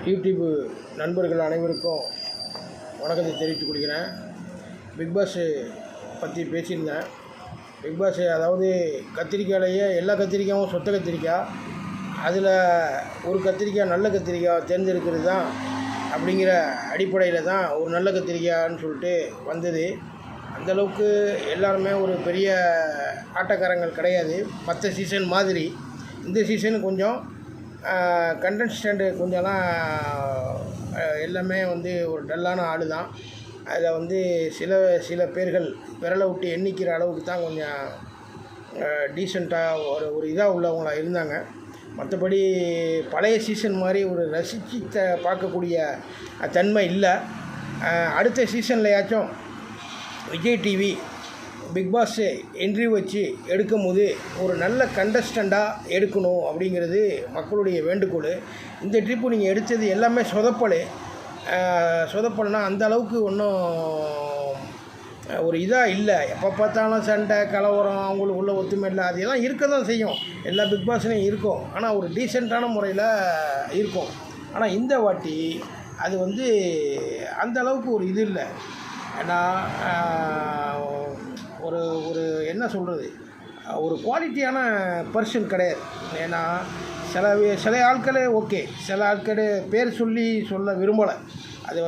YouTube நண்பர்கள் அனைவருக்கும் வணக்கத்தை தெரிவித்துக் கொள்கிறேன். பிக்பாஸ் பற்றி பேசியிருந்தேன். பிக்பாஸ் அதாவது கத்திரிக்காயிலேயே எல்லா கத்திரிக்காயும் சொத்த கத்திரிக்காய், அதில் ஒரு கத்திரிக்காய் நல்ல கத்திரிக்காய் தேர்ந்தெடுக்கிறது தான் அப்படிங்கிற அடிப்படையில் தான் ஒரு நல்ல கத்திரிக்காய்ன்னு சொல்லிட்டு வந்தது. அந்தளவுக்கு எல்லாருமே ஒரு பெரிய ஆட்டக்காரங்கள் கிடையாது. மற்ற சீசன் மாதிரி இந்த சீசன் கொஞ்சம் கண்டஸ்டண்ட்டு கொஞ்சம்லாம் எல்லாமே ஒரு டல்லான ஆள் தான். அதில் சில பேர்கள் விரலை விட்டு எண்ணிக்கிற அளவுக்கு தான் கொஞ்சம் டீசெண்டாக ஒரு இதாக உள்ளவங்களாக இருந்தாங்க. மற்றபடி பழைய சீசன் மாதிரி ஒரு ரசித்து பார்க்கக்கூடிய தன்மை இல்லை. அடுத்த சீசன்லையாச்சும் விஜய் டிவி பிக்பாஸ் என்ட்ரி வச்சு எடுக்கும் போது ஒரு நல்ல கண்டஸ்டண்ட்டாக எடுக்கணும் அப்படிங்கிறது மக்களுடைய வேண்டுகோள். இந்த ட்ரிப்பு நீங்கள் எடுத்தது எல்லாமே சொதப்பல்னா அந்த அளவுக்கு ஒன்றும் ஒரு இதாக இல்லை. எப்போ பார்த்தாலும் சண்டை கலவரம், அவங்களுக்கு உள்ள ஒத்துமை இல்லை, அதெல்லாம் இருக்க தான் செய்யும், எல்லா பிக்பாஸ்லையும் இருக்கும். ஆனால் ஒரு டீசெண்டான முறையில் இருக்கும். ஆனால் இந்த வாட்டி அது அந்த அளவுக்கு ஒரு இது இல்லை. ஏன்னா ஒரு என்ன சொல்கிறது, ஒரு குவாலிட்டியான பர்சன் கிடையாது. ஏன்னா சில ஆட்களே ஓகே, சில ஆட்கள் பேர் சொல்ல விரும்பலை. அது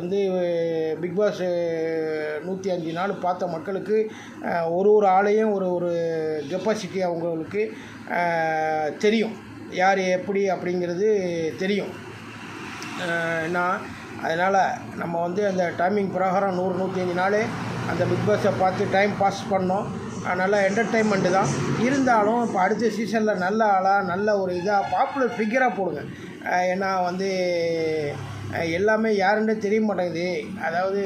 பிக்பாஸ் 105 நாள் பார்த்த மக்களுக்கு ஒரு ஆளையும் ஒரு கெப்பாசிட்டி அவங்களுக்கு தெரியும், யார் எப்படி அப்படிங்கிறது தெரியும். ஏன்னா அதனால் நம்ம அந்த டைமிங் பிரகாரம் 100-105 நாள் அந்த பிக்பாஸை பார்த்து டைம் பாஸ் பண்ணோம். நல்லா என்டர்டெயின்மெண்ட்டு தான். இருந்தாலும் இப்போ அடுத்த சீசனில் நல்ல ஆளாக நல்ல ஒரு இதாக பாப்புலர் ஃபிகராக போடுங்க. ஏன்னா எல்லாமே யாருன்னே தெரிய மாட்டேங்குது. அதாவது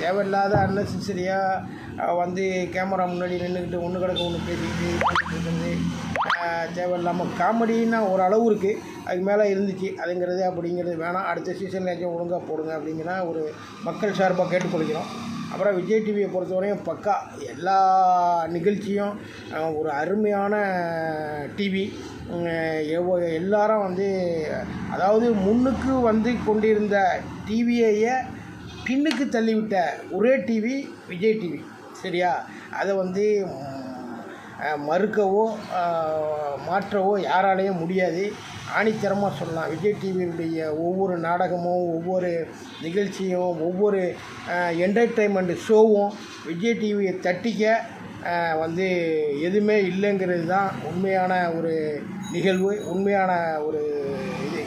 தேவையில்லாத அன்னெசரியாக கேமரா முன்னாடி நின்றுக்கிட்டு ஒன்று கிடக்க ஒன்று பேசிக்கிட்டு இருக்கிறது, தேவையில்லாமல் காமெடின்னா ஒரு அளவு இருக்குது, அதுக்கு மேலே இருந்துச்சு. அதுங்கிறது அப்படிங்கிறது வேணாம். அடுத்த சீசன்லேயாச்சும் ஒழுங்காக போடுங்க அப்படிங்கிற ஒரு மக்கள் சார்பாக கேட்டுக்கொள்கிறோம். அப்புறம் விஜய் டிவியை பொறுத்தவரையும் பக்கா எல்லா நிகழ்ச்சியும் ஒரு அருமையான டிவி. எல்லாரும் அதாவது முன்னுக்கு கொண்டிருந்த டிவியையே பின்னுக்கு தள்ளிவிட்ட ஒரே டிவி விஜய் டிவி. சரியா? அதை மறுக்கவோ மாற்றவோ யாராலையும் முடியாது. ஆணித்தரமாக சொல்லலாம். விஜய் டிவியுடைய ஒவ்வொரு நாடகமும், ஒவ்வொரு நிகழ்ச்சியும், ஒவ்வொரு என்டர்டெயின்மெண்ட் ஷோவும் விஜய் டிவியை தட்டிக்க எதுவுமே இல்லைங்கிறது தான் உண்மையான ஒரு நிகழ்வு, உண்மையான ஒரு இது.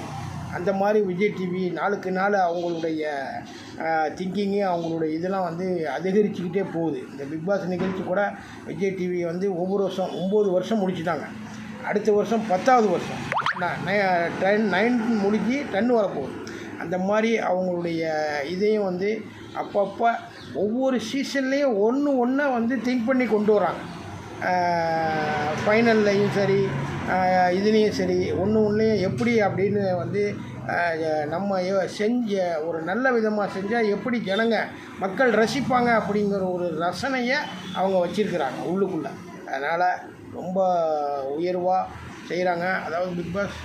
அந்த மாதிரி விஜய் டிவி நாளுக்கு நாள் அவங்களுடைய திங்கிங்கு, அவங்களுடைய இதெல்லாம் அதிகரிச்சுக்கிட்டே போகுது. இந்த பிக்பாஸ் நிகழ்ச்சி கூட விஜய் டிவி ஒவ்வொரு வருஷம் 9 வருஷம் முடிச்சுட்டாங்க. அடுத்த வருஷம் 10வது வருஷம் 9 முடிஞ்சு 10 வரப்போகுது. அந்த மாதிரி அவங்களுடைய இதையும் அப்பப்போ ஒவ்வொரு சீசன்லேயும் ஒன்று திங்க் பண்ணி கொண்டு வராங்க. ஃபைனல்லையும் சரி, இதுலேயும் சரி, ஒன்றுலேயும் எப்படி அப்படின்னு நம்ம செஞ்ச ஒரு நல்ல விதமாக செஞ்சால் எப்படி மக்கள் ரசிப்பாங்க அப்படிங்கிற ஒரு ரசனையை அவங்க வச்சுருக்கிறாங்க உள்ளுக்குள்ளே. அதனால் ரொம்ப உயர்வாக செய்கிறாங்க. அதாவது பிக்பாஸ்